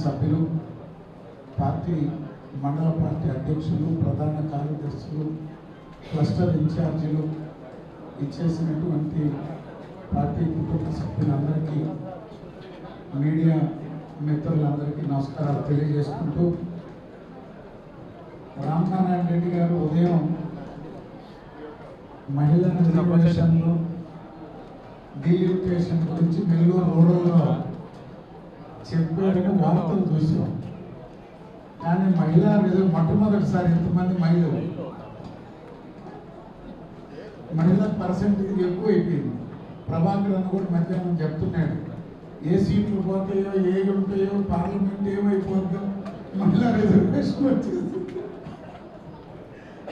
సభ్యులు, పార్టీ మండల పార్టీ అధ్యక్షులు, ప్రధాన కార్యదర్శులు, క్లస్టర్ ఇన్ఛార్జీలు, ఇచ్చేసినటువంటి పార్టీ కుటుంబ సభ్యులందరికీ, మీడియా మిత్రులందరికీ నమస్కారాలు తెలియజేసుకుంటూ, రామనారాయణ రెడ్డి గారు ఉదయం మహిళా రిజర్వేషన్లు డీలిమిటేషన్ గురించి నెల్లూరు రూరల్లో చెప్పారని వార్తలు చూసాం. కానీ మహిళా మొట్టమొదటిసారి ఎంతమంది మహిళా పర్సెంటేజ్ ఎక్కువ అయిపోయింది. ప్రభాకర్ అని కూడా మధ్యాహ్నం చెప్తున్నాడు, ఏ సీట్లు పోతాయో, ఏ ఉంటాయో, పార్లమెంట్ ఏమైపోతుందో, మహిళా రిజర్వేషన్ వచ్చేసి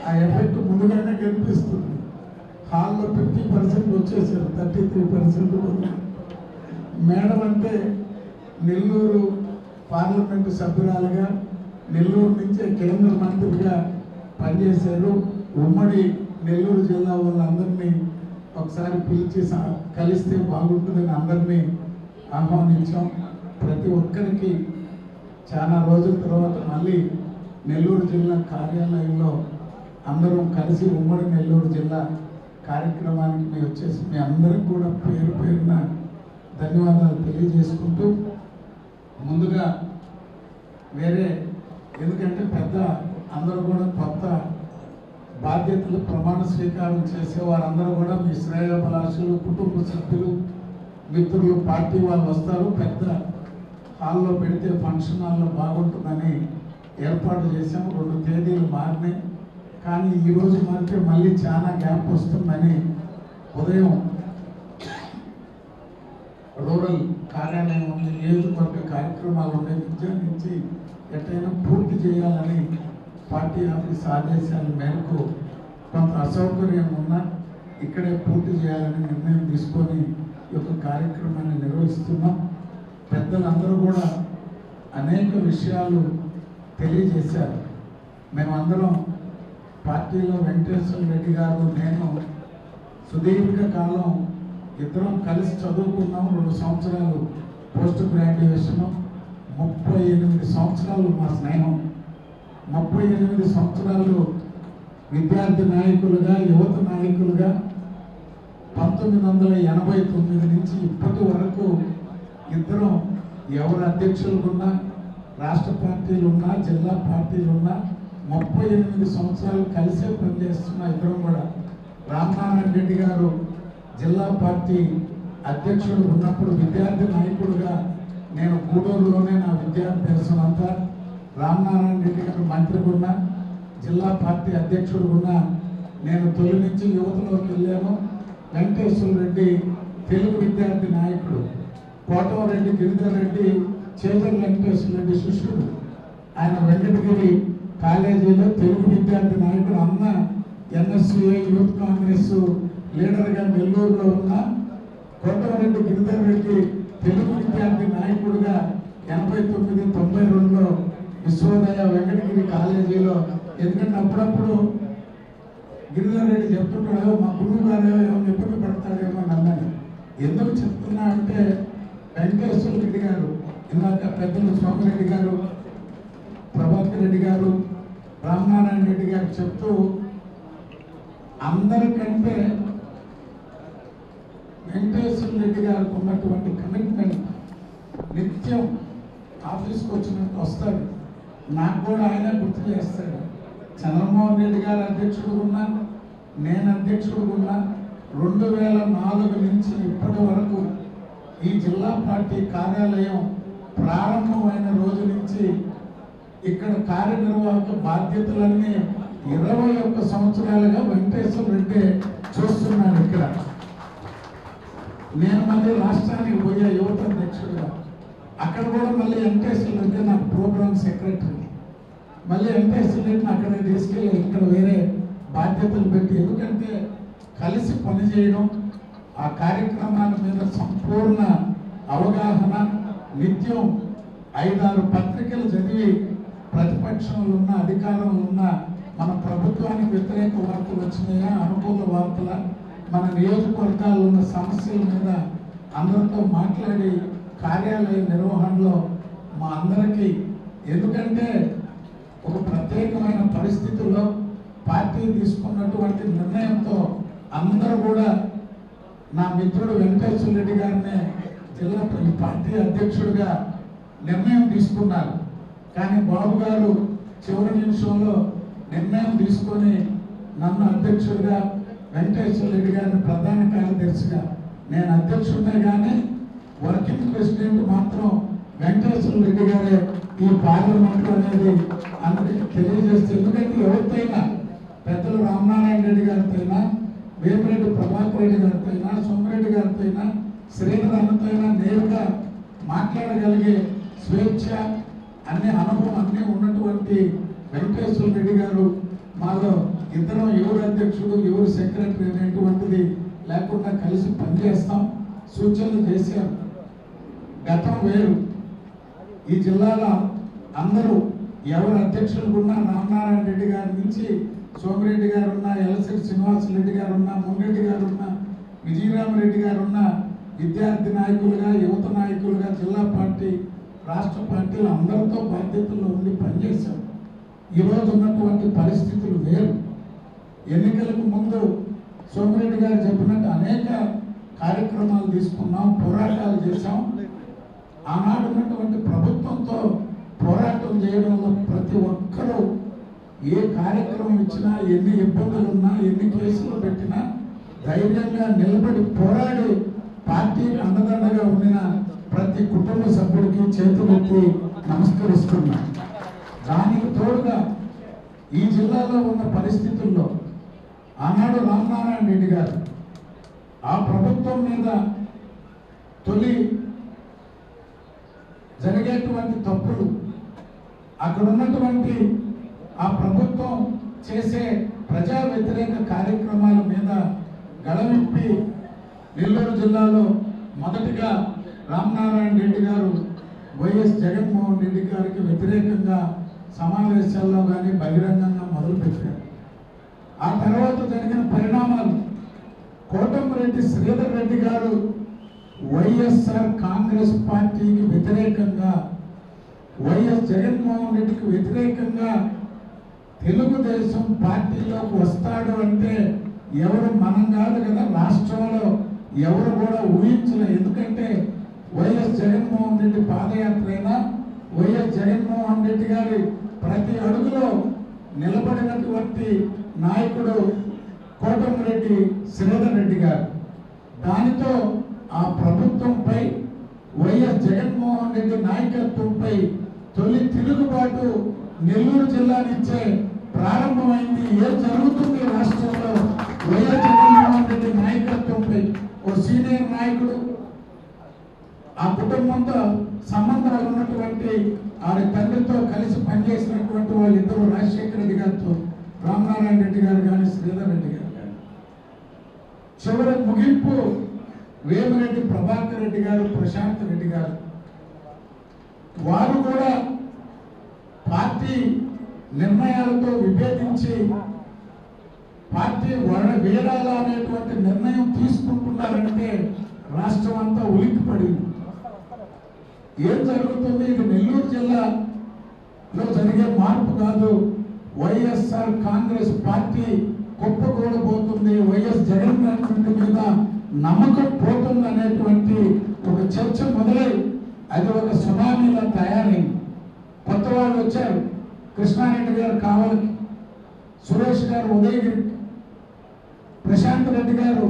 ఆ ఎఫెక్ట్ ముందుగానే కనిపిస్తుంది. హాల్లో 50% వచ్చేసారు, 33%. మేడం అంటే నెల్లూరు పార్లమెంటు సభ్యురాలుగా, నెల్లూరు నుంచే కేంద్ర మంత్రిగా పనిచేశారు. ఉమ్మడి నెల్లూరు జిల్లా వాళ్ళందరినీ ఒకసారి పిలిచి కలిస్తే బాగుంటుందని అందరినీ ఆహ్వానించాం. ప్రతి ఒక్కరికి చాలా రోజుల తర్వాత మళ్ళీ నెల్లూరు జిల్లా కార్యాలయంలో అందరం కలిసి ఉమ్మడి నెల్లూరు జిల్లా కార్యక్రమానికి మేము వచ్చేసి మీ అందరికి కూడా పేరు పేరున ధన్యవాదాలు తెలియజేసుకుంటూ, ముందుగా ఎందుకంటే పెద్ద అందరూ కూడా కొత్త బాధ్యతలు ప్రమాణ స్వీకారం చేసే వారందరూ కూడా మీ శ్రేయోభిలాషులు, కుటుంబ సభ్యులు, మిత్రులు, పార్టీ వాళ్ళు వస్తారు. పెద్ద హాల్లో పెడితే ఫంక్షన్ హాల్లో బాగుంటుందని ఏర్పాటు చేసాము. 2 తేదీలు మారినాయి, కానీ ఈరోజు మారితే మళ్ళీ చాలా గ్యాప్ వస్తుందని ఉదయం రూరల్ కార్యాలయం ఉంది, నియోజకవర్గ కార్యక్రమాలు ఉండే విద్య నుంచి ఎట్టయినా పూర్తి చేయాలని పార్టీ ఆఫీస్ ఆదేశాల మేరకు కొంత అసౌకర్యం ఉన్నా ఇక్కడే పూర్తి చేయాలని నిర్ణయం తీసుకొని ఈ యొక్క కార్యక్రమాన్ని నిర్వహిస్తున్నాం. పెద్దలందరూ కూడా అనేక విషయాలు తెలియజేశారు. మేమందరం పార్టీలో వెంకటేశ్వర రెడ్డి గారు, నేను సుదీర్ఘకాలం ఇద్దరం కలిసి చదువుకున్నాం. 2 సంవత్సరాలు పోస్ట్ గ్రాడ్యుయేషను, 38 సంవత్సరాలు మా స్నేహం. 38 సంవత్సరాలు విద్యార్థి నాయకులుగా, యువత నాయకులుగా 1989 నుంచి ఇప్పటి వరకు ఇద్దరం ఎవరు అధ్యక్షులున్నా, రాష్ట్ర పార్టీలున్నా, జిల్లా పార్టీలున్నా 38 సంవత్సరాలు కలిసే పనిచేస్తున్న ఇద్దరం కూడా. రామనారాయణ రెడ్డి గారు జిల్లా పార్టీ అధ్యక్షుడు ఉన్నప్పుడు విద్యార్థి నాయకుడుగా నేను గూడూరులోనే నా విద్యార్థి దర్శనం అంతా, రామనారాయణ రెడ్డి గారు మంత్రిగా ఉన్న, జిల్లా పార్టీ అధ్యక్షుడు ఉన్న నేను తొలి నుంచి యువతలోకి వెళ్ళాను. వెంకటేశ్వర రెడ్డి తెలుగు విద్యార్థి నాయకుడు, కోటమరెడ్డి గిరిధర్ రెడ్డి చేజల్ వెంకటేశ్వర రెడ్డి శిష్యుడు. ఆయన వెంకటగిరి కాలేజీలో తెలుగు విద్యార్థి నాయకుడు. అన్న ఎన్ఎస్యుఏ యూత్ కాంగ్రెస్ లీడర్గా నెల్లూరులో ఉన్న కోటమరెడ్డి గిరిధర్ రెడ్డి తెలుగు విద్యార్థి నాయకుడిగా 89, 92లో విశ్వోదయ వెంకటగిరి కాలేజీలో. ఎందుకంటే అప్పుడప్పుడు గిరిధర్ రెడ్డి చెప్తుంటాడో మా గురువు గారు ఏమో ఇబ్బంది పడతాడేమో నన్నని. ఎందుకు చెప్తున్నా అంటే వెంకటేశ్వర రెడ్డి గారు, ఇందాక పెద్దలు సోమిరెడ్డి గారు, ప్రభాకర్ రెడ్డి గారు, రామనారాయణ రెడ్డి గారు చెప్తూ, అందరికంటే వెంకటేశ్వర రెడ్డి గారికి ఉన్నటువంటి కమిట్మెంట్, నిత్యం ఆఫీస్కి వచ్చినట్టు వస్తాడు. నాకు కూడా ఆయన గుర్తు చేస్తాడు. చంద్రమోహన్ రెడ్డి గారు అధ్యక్షుడు ఉన్నా, నేను అధ్యక్షుడు ఉన్నా, 2004 నుంచి ఇప్పటి వరకు ఈ జిల్లా పార్టీ కార్యాలయం ప్రారంభమైన రోజు నుంచి ఇక్కడ కార్యనిర్వాహక బాధ్యతలన్నీ 21 సంవత్సరాలుగా వెంకటేశ్వర రెడ్డి చూస్తున్నాను. ఇక్కడ నేను మళ్ళీ రాష్ట్రానికి పోయా యువత అధ్యక్షుడుగా. అక్కడ కూడా మళ్ళీ వెంకటేశ్వర రెడ్డి నాకు ప్రోగ్రామ్ సెక్రటరీ. మళ్ళీ వెంకటేశ్వర రెడ్డిని అక్కడ తీసుకెళ్ళి ఇక్కడ వేరే బాధ్యతలు పెట్టి, ఎందుకంటే కలిసి పనిచేయడం, ఆ కార్యక్రమాల మీద సంపూర్ణ అవగాహన, నిత్యం 5-6 పత్రికలు చదివి ప్రతిపక్షంలో ఉన్న, అధికారంలో ఉన్న మన ప్రభుత్వానికి వ్యతిరేక వార్తలు వచ్చినాయా, అనుకూల వార్తల, మన నియోజకవర్గాల్లో ఉన్న సమస్యల మీద అందరితో మాట్లాడి కార్యాలయ నిర్వహణలో మా అందరికీ. ఎందుకంటే ఒక ప్రత్యేకమైన పరిస్థితుల్లో పార్టీ తీసుకున్నటువంటి నిర్ణయంతో అందరూ కూడా నా మిత్రుడు వెంకటేశ్వర రెడ్డి గారిని జిల్లా పార్టీ అధ్యక్షుడిగా నిర్ణయం తీసుకున్నారు. కానీ బాబు గారు చివరి నిమిషంలో నిర్ణయం తీసుకొని నన్ను అధ్యక్షుడిగా, వెంకటేశ్వర రెడ్డి గారిని ప్రధాన కార్యదర్శిగా, నేను అధ్యక్షుడినే కానీ వర్కింగ్ ప్రెసిడెంట్ మాత్రం వెంకటేశ్వర రెడ్డి గారే ఈ పార్లమెంట్ అనేది అందరికీ తెలియజేస్తే, ఎందుకంటే ఎవరితోనైనా పెద్దలు రామనారాయణ రెడ్డి గారితో, వేమిరెడ్డి ప్రభాకర్ రెడ్డి గారితో, సోమిరెడ్డి గారితో, శ్రీధర్ అన్నతో నేరుగా మాట్లాడగలిగే స్వేచ్ఛ, అన్ని అనుభవం అన్నీ ఉన్నటువంటి వెంకటేశ్వర రెడ్డి గారు మాలో ఇద్దరం ఎవరు అధ్యక్షుడు ఎవరు సెక్రటరీ అనేటువంటిది లేకుండా కలిసి పనిచేస్తాం, సూచనలు చేశాం. గతం వేరు. ఈ జిల్లాలో అందరూ ఎవరు అధ్యక్షులు ఉన్నా రామనారాయణ రెడ్డి గారి నుంచి సోమిరెడ్డి గారు ఉన్నా, ఎలసిరి శ్రీనివాసరెడ్డి గారు ఉన్నా, ముంగరెడ్డి గారు ఉన్నా, విజయరామరెడ్డి గారు ఉన్నా, విద్యార్థి నాయకులుగా, యువత నాయకులుగా, జిల్లా పార్టీ, రాష్ట్ర పార్టీలు అందరితో బాధ్యతల్లో ఉండి పనిచేశాం. ఈరోజు ఉన్నటువంటి పరిస్థితులు వేరు. ఎన్నికలకు ముందు సోమిరెడ్డి గారు చెప్పినట్టు అనేక కార్యక్రమాలు తీసుకున్నాం, పోరాటాలు చేశాం. ఆనాడు ఉన్నటువంటి ప్రభుత్వంతో పోరాటం చేయడంలో ప్రతి ఒక్కరూ ఏ కార్యక్రమం ఇచ్చినా, ఎన్ని ఇబ్బందులు ఉన్నా, ఎన్ని కేసులు పెట్టినా ధైర్యంగా నిలబడి పోరాడి పార్టీకి అండదండగా ఉండిన ప్రతి కుటుంబ సభ్యుడికి చేతులెత్తి నమస్కరిస్తున్నా. దానికి తోడుగా ఈ జిల్లాలో ఉన్న పరిస్థితుల్లో ఆనాడు రామనారాయణ రెడ్డి గారు ఆ ప్రభుత్వం మీద తొలి జరిగేటువంటి తప్పులు, అక్కడ ఉన్నటువంటి ఆ ప్రభుత్వం చేసే ప్రజా వ్యతిరేక కార్యక్రమాల మీద గళవిప్పి నెల్లూరు జిల్లాలో మొదటిగా రామనారాయణ రెడ్డి గారు వైఎస్ జగన్మోహన్ రెడ్డి గారికి వ్యతిరేకంగా సమావేశాల్లో కానీ బహిరంగంగా మొదలుపెట్టారు. ఆ తర్వాత జరిగిన పరిణామాలు, కోటమిరెడ్డి శ్రీధర్ రెడ్డి గారు వైఎస్ఆర్ కాంగ్రెస్ పార్టీకి వ్యతిరేకంగా, వైఎస్ జగన్మోహన్ రెడ్డికి వ్యతిరేకంగా తెలుగుదేశం పార్టీలోకి వస్తాడు అంటే ఎవరు మనం కాదు కదా, రాష్ట్రంలో ఎవరు కూడా ఊహించలేదు. ఎందుకంటే వైఎస్ జగన్మోహన్ రెడ్డి పాదయాత్ర అయినా, వైఎస్ జగన్మోహన్ రెడ్డి గారి ప్రతి అడుగులో నిలబడినటువంటి నాయకుడు కోటమిరెడ్డి శ్రీధర్ రెడ్డి గారు. దానితో ఆ ప్రభుత్వంపై, వైఎస్ జగన్మోహన్ రెడ్డి నాయకత్వంపై తొలి తిరుగుబాటు నెల్లూరు జిల్లా నుంచే ప్రారంభమైంది. ఏం జరుగుతుంది రాష్ట్రంలో వైఎస్ జగన్మోహన్ రెడ్డి నాయకత్వంపై? ఓ సీనియర్ నాయకుడు, ఆ కుటుంబంతో సంబంధాలు ఉన్నటువంటి ఆడి తండ్రితో కలిసి పనిచేసినటువంటి వాళ్ళిద్దరూ రాజశేఖర రెడ్డి గారితో, రామనారాయణ రెడ్డి గారు కానీ, శ్రీధర్ రెడ్డి గారు కానీ. చివరి ముగింపు వేమిరెడ్డి ప్రభాకర్ రెడ్డి గారు, ప్రశాంత్ రెడ్డి గారు. వారు కూడా పార్టీ నిర్ణయాలతో విభేదించి పార్టీ వీడాల అనేటువంటి నిర్ణయం తీసుకుంటున్నారంటే రాష్ట్రం అంతా ఉలిక్కిపడింది. ఏం జరుగుతుంది? ఇది నెల్లూరు జిల్లాలో జరిగే మార్పు కాదు. వైఎస్ఆర్ కాంగ్రెస్ పార్టీ కుప్పకూడబోతుంది, వైఎస్ జగన్మోహన్ రెడ్డి మీద నమ్మకం పోతుంది అనేటువంటి ఒక చర్చ మొదలై అది ఒక సునామీలా తయారైంది. కొత్త వాళ్ళు వచ్చారు. కృష్ణారెడ్డి గారు కావాలకి, సురేష్ గారు ఉదయగిరి, ప్రశాంత్ రెడ్డి గారు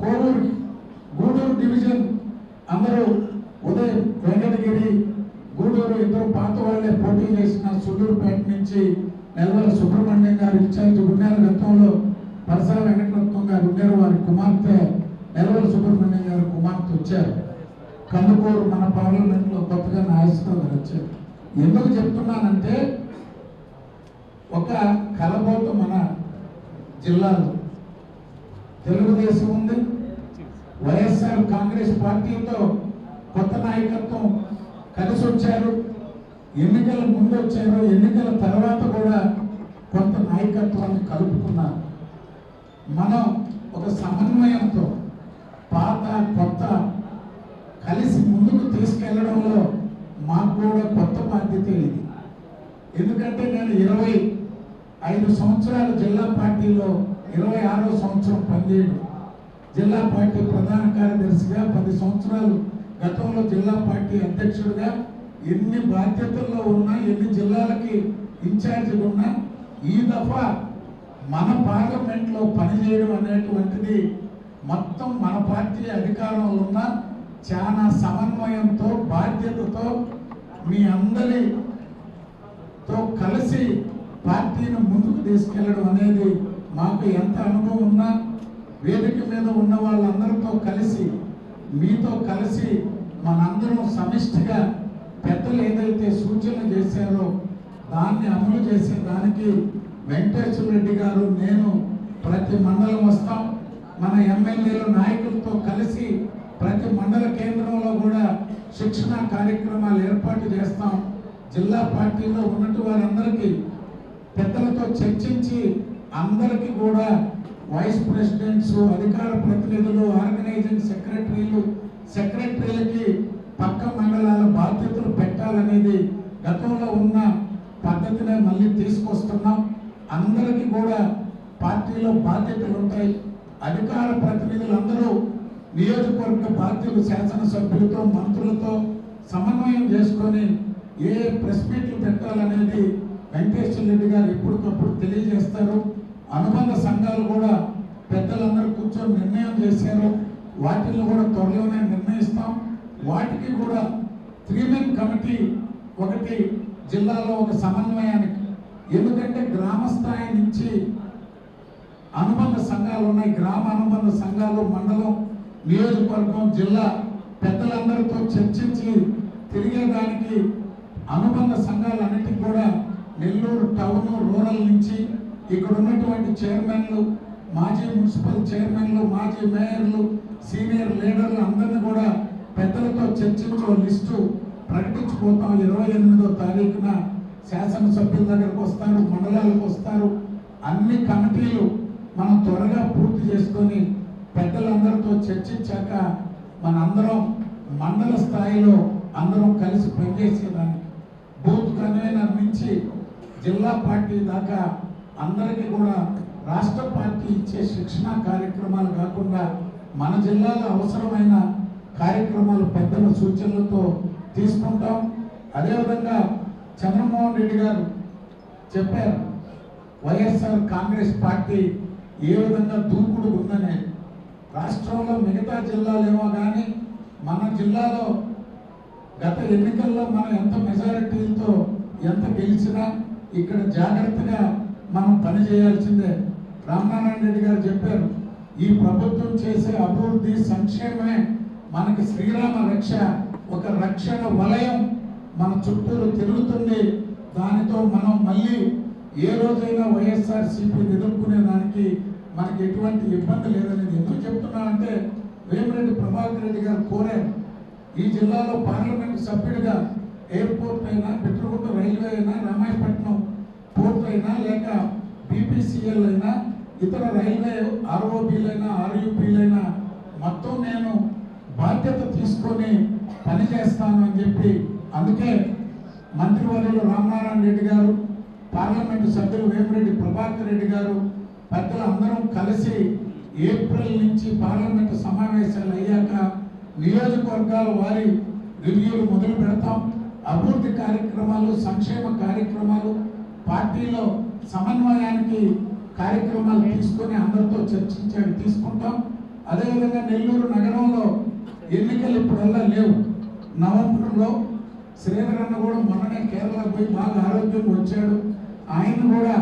కోవూరు, గూడూరు డివిజన్ అందరూ ఉదయం, వెంకటగిరి, గూడూరు ఇద్దరు పాత వాళ్ళే పోటీ చేసిన సుల్లూరుపేట నుంచి నెలవల సుబ్రహ్మణ్యం గారు ఇన్ఛార్జ్ ఉన్నారు. గతంలో పరసా వెంకటరత్నం గారు ఉన్నారు. వారి కుమార్తె నెలవల సుబ్రహ్మణ్యం గారు కుమార్తె వచ్చారు. కందుకూరు మన పార్లమెంట్లో కొత్తగా నాయకులు వచ్చారు. ఎందుకు చెప్తున్నానంటే ఒక కలబోతు మన జిల్లాలో తెలుగుదేశం ఉంది, వైఎస్ఆర్ కాంగ్రెస్ పార్టీతో కొత్త నాయకత్వం కలిసి వచ్చారు. ఎన్నికల ముందు వచ్చారు, ఎన్నికల తర్వాత కూడా కొంత నాయకత్వాన్ని కలుపుకున్నారు. మనం ఒక సమన్వయంతో పాత కొత్త కలిసి ముందుకు తీసుకెళ్లడంలో మాకు కూడా కొత్త బాధ్యత ఇది. ఎందుకంటే నేను 25 సంవత్సరాలు జిల్లా పార్టీలో 26వ సంవత్సరం పనిచేయడం, జిల్లా పార్టీ ప్రధాన కార్యదర్శిగా 10 సంవత్సరాలు గతంలో జిల్లా పార్టీ అధ్యక్షుడిగా ఎన్ని బాధ్యతల్లో ఉన్నా, ఎన్ని జిల్లాలకి ఇన్ఛార్జిగా ఉన్నా, ఈ దఫా మన పార్లమెంట్లో పనిచేయడం అనేటువంటిది మొత్తం మన పార్టీ అధికారంలో ఉన్న చాలా సమన్వయంతో, బాధ్యతతో మీ అందరితో కలిసి పార్టీని ముందుకు తీసుకెళ్లడం అనేది మాకు ఎంత అనుభవం ఉన్నా, వేదిక మీద ఉన్న వాళ్ళందరితో కలిసి, మీతో కలిసి మనందరం సమిష్టిగా పెద్దలు ఏదైతే సూచనలు చేశారో దాన్ని అమలు చేసే దానికి వెంకటేశ్వర రెడ్డి గారు, నేను ప్రతి మండలం వస్తాం. మన ఎమ్మెల్యేలు నాయకులతో కలిసి ప్రతి మండల కేంద్రంలో కూడా శిక్షణ కార్యక్రమాలు ఏర్పాటు చేస్తాం. జిల్లా పార్టీలో ఉన్నట్టు వారందరికీ పెద్దలతో చర్చించి అందరికీ కూడా వైస్ ప్రెసిడెంట్స్, అధికార ప్రతినిధులు, ఆర్గనైజింగ్ సెక్రటరీలకి పక్క మండలాల బాధ్యతలు పెట్టాలనేది గతంలో ఉన్న పద్ధతినే మళ్ళీ తీసుకొస్తున్నాం. అందరికీ కూడా పార్టీలో బాధ్యతలు ఉంటాయి. అధికార ప్రతినిధులందరూ నియోజకవర్గ బాధ్యులు శాసనసభ్యులతో, మంత్రులతో సమన్వయం చేసుకొని ఏ ప్రెస్ మీట్లు పెట్టాలనేది వెంకటేశ్వర రెడ్డి గారు ఎప్పటికప్పుడు తెలియజేస్తారు. అనుబంధ సంఘాలు కూడా పెద్దలందరూ కూర్చొని నిర్ణయం చేశారు. వాటిని కూడా త్వరలోనే నిర్ణయిస్తాం. వాటికి కూడా 3-men కమిటీ ఒకటి జిల్లాలో ఒక సమన్వయానికి, ఎందుకంటే గ్రామ స్థాయి నుంచి అనుబంధ సంఘాలు ఉన్నాయి. గ్రామ అనుబంధ సంఘాలు, మండలం, నియోజకవర్గం, జిల్లా పెద్దలందరితో చర్చించి తిరిగేదానికి అనుబంధ సంఘాలన్నిటికీ కూడా నెల్లూరు టౌన్, రూరల్ నుంచి ఇక్కడ ఉన్నటువంటి చైర్మన్లు, మాజీ మున్సిపల్ చైర్మన్లు, మాజీ మేయర్లు, సీనియర్ లీడర్లు అందరినీ కూడా పెద్దలతో చర్చించే లిస్టు ప్రకటించిపోతాం. 28వ తారీఖున శాసనసభ్యుల దగ్గరకు వస్తారు, మండలాలకు వస్తారు. అన్ని కమిటీలు మనం త్వరగా పూర్తి చేసుకొని పెద్దలందరితో చర్చించాక మనందరం మండల స్థాయిలో అందరం కలిసి పనిచేసేదానికి, బూత్ కన్వీనర్ నుంచి జిల్లా పార్టీ దాకా అందరికీ కూడా రాష్ట్ర పార్టీ ఇచ్చే శిక్షణ కార్యక్రమాలు కాకుండా మన జిల్లాలో అవసరమైన కార్యక్రమాలు పెద్దల సూచనలతో తీసుకుంటాం. అదేవిధంగా చంద్రమోహన్ రెడ్డి గారు చెప్పారు, వైఎస్ఆర్ కాంగ్రెస్ పార్టీ ఏ విధంగా దూకుడు ఉందనే. రాష్ట్రంలో మిగతా జిల్లాలేమో కానీ మన జిల్లాలో గత ఎన్నికల్లో మనం ఎంత మెజారిటీలతో ఎంత గెలిచినా ఇక్కడ జాగ్రత్తగా మనం పనిచేయాల్సిందే. రామనారాయణ రెడ్డి గారు చెప్పారు, ఈ ప్రభుత్వం చేసే అభివృద్ధి, సంక్షేమమే మనకి శ్రీరామ రక్ష, ఒక రక్షణ వలయం మన చుట్టూరు తిరుగుతుంది. దానితో మనం మళ్ళీ ఏ రోజైనా వైఎస్ఆర్సీపీ ఎదుర్కొనే దానికి మనకి ఎటువంటి ఇబ్బంది లేదనేది ఎందుకు చెప్తున్నానంటే, వేమిరెడ్డి ప్రభాకర్ రెడ్డి గారు కోరారు, ఈ జిల్లాలో పార్లమెంటు సభ్యుడిగా ఎయిర్పోర్ట్ అయినా, పెట్రోగుంట రైల్వే అయినా, రామాయపట్నం పోర్ట్ అయినా, లేక బీపీసీఎల్ అయినా, ఇతర రైల్వే ఆర్ఓబీలైనా, ఆర్యూపీలైనా మొత్తం నేను బాధ్యత తీసుకొని పనిచేస్తాను అని చెప్పి, అందుకే మంత్రివర్యులు రామనారాయణ రెడ్డి గారు, పార్లమెంటు సభ్యులు వేమిరెడ్డి ప్రభాకర్ రెడ్డి గారు, పెద్దలు అందరం కలిసి ఏప్రిల్ నుంచి పార్లమెంటు సమావేశాలు అయ్యాక నియోజకవర్గాల వారి రివ్యూలు మొదలు పెడతాం. అభివృద్ధి కార్యక్రమాలు, సంక్షేమ కార్యక్రమాలు, పార్టీలో సమన్వయానికి కార్యక్రమాలు తీసుకొని అందరితో చర్చించాలి, తీసుకుంటాం. అదేవిధంగా నెల్లూరు నగరంలో ఎన్నికలు ఇప్పుడల్లా లేవు. నవంబర్లో శ్రీధర్ అన్న కూడా మొన్ననే కేరళ పోయి బాగా ఆరోగ్యంగా వచ్చాడు. ఆయన కూడా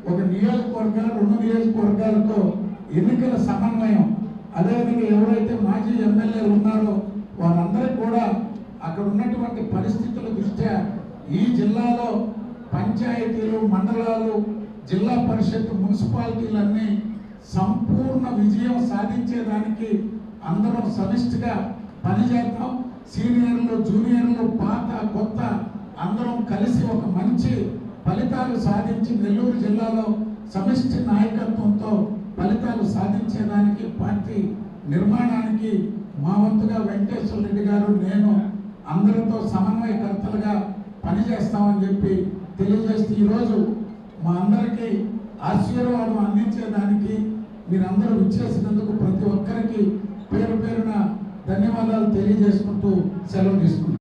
ఒక నియోజకవర్గాలు, 2 నియోజకవర్గాలతో ఎన్నికల సమన్వయం, అదేవిధంగా ఎవరైతే మాజీ ఎమ్మెల్యేలు ఉన్నారో వారందరికీ కూడా అక్కడ ఉన్నటువంటి పరిస్థితుల దృష్ట్యా ఈ జిల్లాలో పంచాయతీలు, మండలాలు, జిల్లా పరిషత్, మున్సిపాలిటీలన్నీ సంపూర్ణ విజయం సాధించేదానికి అందరం సమిష్టిగా పనిచేద్దాం. సీనియర్లు, జూనియర్లు, పాత, కొత్త అందరం కలిసి ఒక మంచి ఫలితాలు సాధించి నెల్లూరు జిల్లాలో సమిష్టి నాయకత్వంతో ఫలితాలు సాధించేదానికి, పార్టీ నిర్మాణానికి మా వంతుగా వెంకటేశ్వర రెడ్డి గారు, నేను అందరితో సమన్వయకర్తలుగా పనిచేస్తామని చెప్పి తెలియజేస్తూ ఈరోజు మా అందరికీ ఆశీర్వాదం అందించేదానికి మీరందరూ విచ్చేసినందుకు ప్రతి ఒక్కరికి పేరు పేరున ధన్యవాదాలు తెలియజేసుకుంటూ సెలవు తీసుకుంటాం.